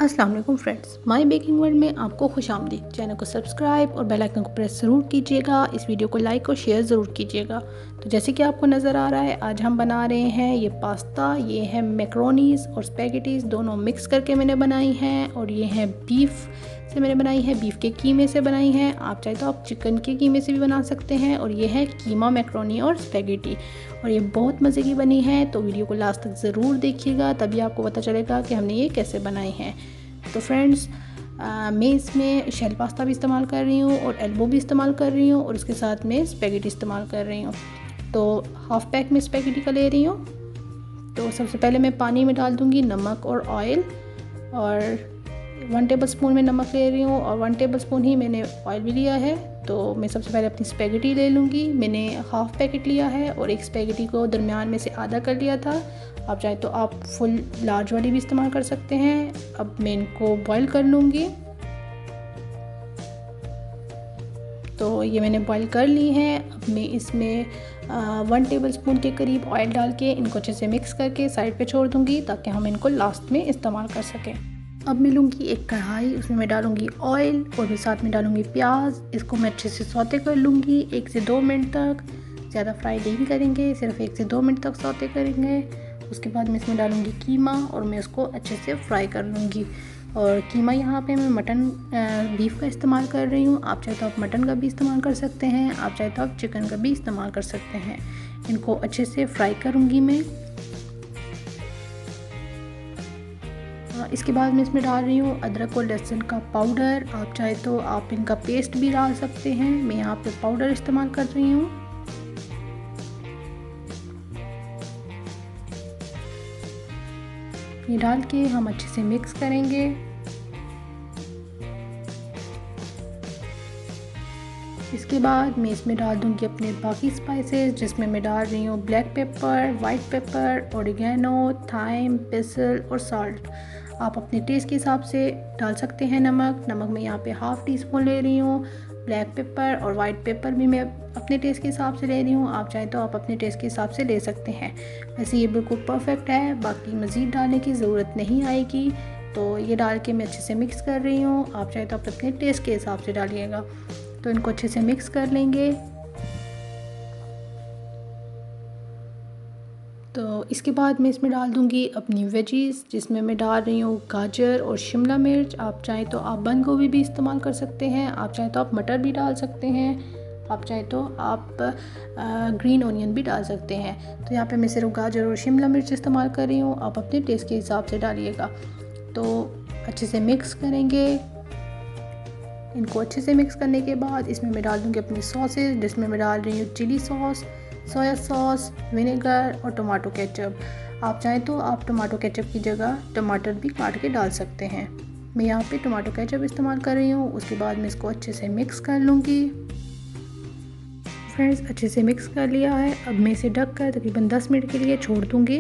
अस्सलाम वालेकुम friends, my baking world में आपको खुशामदीद। चैनल को सब्सक्राइब और बेल आइकन को प्रेस ज़रूर कीजिएगा। इस वीडियो को लाइक और शेयर ज़रूर कीजिएगा। तो जैसे कि आपको नज़र आ रहा है, आज हम बना रहे हैं ये पास्ता। ये है मैक्रोनीज़ और स्पैगेटीज़ दोनों मिक्स करके मैंने बनाई हैं, और ये है बीफ से मैंने बनाई है, बीफ के कीमे से बनाई हैं। आप चाहे तो आप चिकन के कीमे से भी बना सकते हैं। और ये है कीमा मैक्रोनी और स्पैगेटी, और ये बहुत मज़े की बनी है। तो वीडियो को लास्ट तक ज़रूर देखिएगा, तभी आपको पता चलेगा कि हमने ये कैसे बनाई हैं। तो फ्रेंड्स, मैं इसमें शेल पास्ता भी इस्तेमाल कर रही हूँ और एल्बो भी इस्तेमाल कर रही हूँ, और इसके साथ में स्पैगेटी इस्तेमाल कर रही हूँ। तो हाफ़ पैक में स्पैगेटी का ले रही हूँ। तो सबसे पहले मैं पानी में डाल दूँगी नमक और ऑयल, और 1 टेबलस्पून में नमक ले रही हूँ और 1 टेबलस्पून ही मैंने ऑयल भी लिया है। तो मैं सबसे पहले अपनी स्पैगेटी ले लूँगी। मैंने हाफ़ पैकेट लिया है और एक स्पैगेटी को दरमियान में से आधा कर लिया था। आप चाहे तो आप फुल लार्ज वाली भी इस्तेमाल कर सकते हैं। अब मैं इनको बॉईल कर लूँगी। तो ये मैंने बॉईल कर ली है। अब मैं इसमें 1 टेबलस्पून के करीब ऑयल डाल के इनको अच्छे से मिक्स करके साइड पे छोड़ दूँगी, ताकि हम इनको लास्ट में इस्तेमाल कर सकें। अब मैं लूँगी एक कढ़ाई, उसमें मैं डालूँगी ऑयल और भी साथ में डालूँगी प्याज। इसको मैं अच्छे से सौते कर लूँगी 1 से 2 मिनट तक। ज़्यादा फ्राई नहीं करेंगे, सिर्फ 1 से 2 मिनट तक सौते करेंगे। उसके बाद मैं इसमें डालूँगी कीमा और मैं उसको अच्छे से फ्राई कर लूँगी। और कीमा यहाँ पे मैं मटन बीफ का इस्तेमाल कर रही हूँ। आप चाहे तो आप मटन का भी इस्तेमाल कर सकते हैं, आप चाहे तो आप चिकन का भी इस्तेमाल कर सकते हैं। इनको अच्छे से फ्राई करूँगी मैं। इसके बाद मैं इसमें डाल रही हूँ अदरक और लहसुन का पाउडर। आप चाहे तो आप इनका पेस्ट भी डाल सकते हैं। मैं यहाँ पे पाउडर इस्तेमाल कर रही हूँ। ये डाल के हम अच्छे से मिक्स करेंगे। इसके बाद मैं इसमें डाल दूँगी अपने बाकी स्पाइसेस, जिसमें मैं डाल रही हूँ black pepper, white pepper, oregano, thyme, basil और सॉल्ट। आप अपने टेस्ट के हिसाब से डाल सकते हैं नमक मैं यहाँ पे हाफ़ टी स्पून ले रही हूँ। ब्लैक पेपर और वाइट पेपर भी मैं अपने टेस्ट के हिसाब से ले रही हूँ। आप चाहे तो आप अपने टेस्ट के हिसाब से ले सकते हैं। वैसे ये बिल्कुल परफेक्ट है, बाकी मज़ीद डालने की ज़रूरत नहीं आएगी। तो ये डाल के मैं अच्छे से मिक्स कर रही हूँ। आप चाहे तो आप अपने टेस्ट के हिसाब से डालिएगा। तो इनको अच्छे से मिक्स कर लेंगे। तो इसके बाद मैं इसमें डाल दूँगी अपनी वेजीज़, जिसमें मैं डाल रही हूँ गाजर और शिमला मिर्च। आप चाहे तो आप बंद गोभी भी इस्तेमाल कर सकते हैं, आप चाहे तो आप मटर भी डाल सकते हैं, आप चाहे तो आप ग्रीन ऑनियन भी डाल सकते हैं। तो यहाँ पे मैं सिर्फ गाजर और शिमला मिर्च इस्तेमाल कर रही हूँ। आप अपने टेस्ट के हिसाब से डालिएगा। तो अच्छे से मिक्स करेंगे। इनको अच्छे से मिक्स करने के बाद इसमें मैं डाल दूँगी अपनी सॉसेज, जिसमें मैं डाल रही हूँ chilli sauce, soya sauce, vinegar और टमाटो केचप। आप चाहें तो आप टमाटो केचप की जगह टमाटर भी काट के डाल सकते हैं। मैं यहाँ पे टमाटो केचप इस्तेमाल कर रही हूँ। उसके बाद मैं इसको अच्छे से मिक्स कर लूँगी। फ्रेंड्स, अच्छे से मिक्स कर लिया है। अब मैं इसे ढक कर तकरीबन 10 मिनट के लिए छोड़ दूँगी।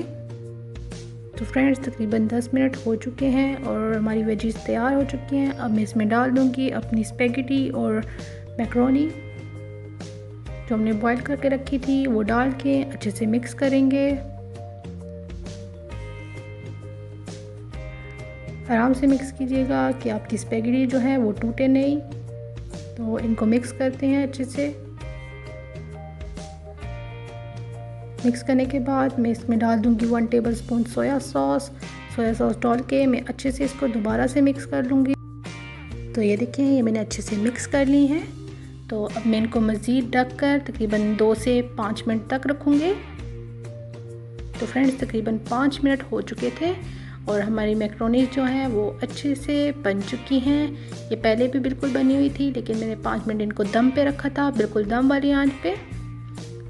तो फ्रेंड्स, तकरीबन 10 मिनट हो चुके हैं और हमारी वेजीज तैयार हो चुकी हैं। अब मैं इसमें डाल दूँगी अपनी स्पैगेटी और मैक्रोनी जो हमने बॉईल करके रखी थी, वो डाल के अच्छे से मिक्स करेंगे। आराम से मिक्स कीजिएगा कि आपकी स्पैगेटी जो है वो टूटे नहीं। तो इनको मिक्स करते हैं अच्छे से। मिक्स करने के बाद मैं इसमें डाल दूँगी 1 टेबलस्पून सोया सॉस डाल के मैं अच्छे से इसको दोबारा से मिक्स कर लूँगी। तो ये देखिए, ये मैंने अच्छे से मिक्स कर ली है। तो अब मैं इनको मज़ीद ढक कर तकरीबन 2 से 5 मिनट तक रखूँगी। तो फ्रेंड्स, तकरीबन 5 मिनट हो चुके थे और हमारी मैक्रोनीज़ जो हैं वो अच्छे से बन चुकी हैं। ये पहले भी बिल्कुल बनी हुई थी, लेकिन मैंने 5 मिनट इनको दम पे रखा था, बिल्कुल दम वाली आंच पे।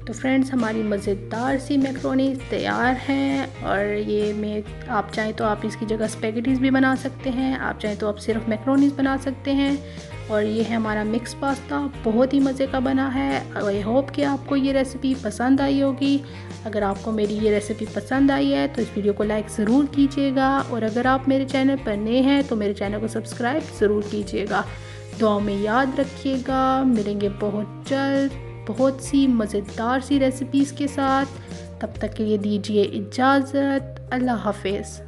तो फ्रेंड्स, हमारी मज़ेदार सी मैक्रोनीज़ तैयार हैं। और ये मैं आप चाहें तो आप इसकी जगह स्पैगेटीज़ भी बना सकते हैं, आप चाहें तो आप सिर्फ मैक्रोनीज़ बना सकते हैं। और ये है हमारा मिक्स पास्ता, बहुत ही मज़े का बना है। आई होप कि आपको ये रेसिपी पसंद आई होगी। अगर आपको मेरी ये रेसिपी पसंद आई है तो इस वीडियो को लाइक ज़रूर कीजिएगा, और अगर आप मेरे चैनल पर नए हैं तो मेरे चैनल को सब्सक्राइब ज़रूर कीजिएगा। दुआ में याद रखिएगा। मिलेंगे बहुत जल्द बहुत सी मज़ेदार सी रेसिपीज़ के साथ। तब तक के लिए दीजिए इजाज़त। अल्लाह हाफ़िज़।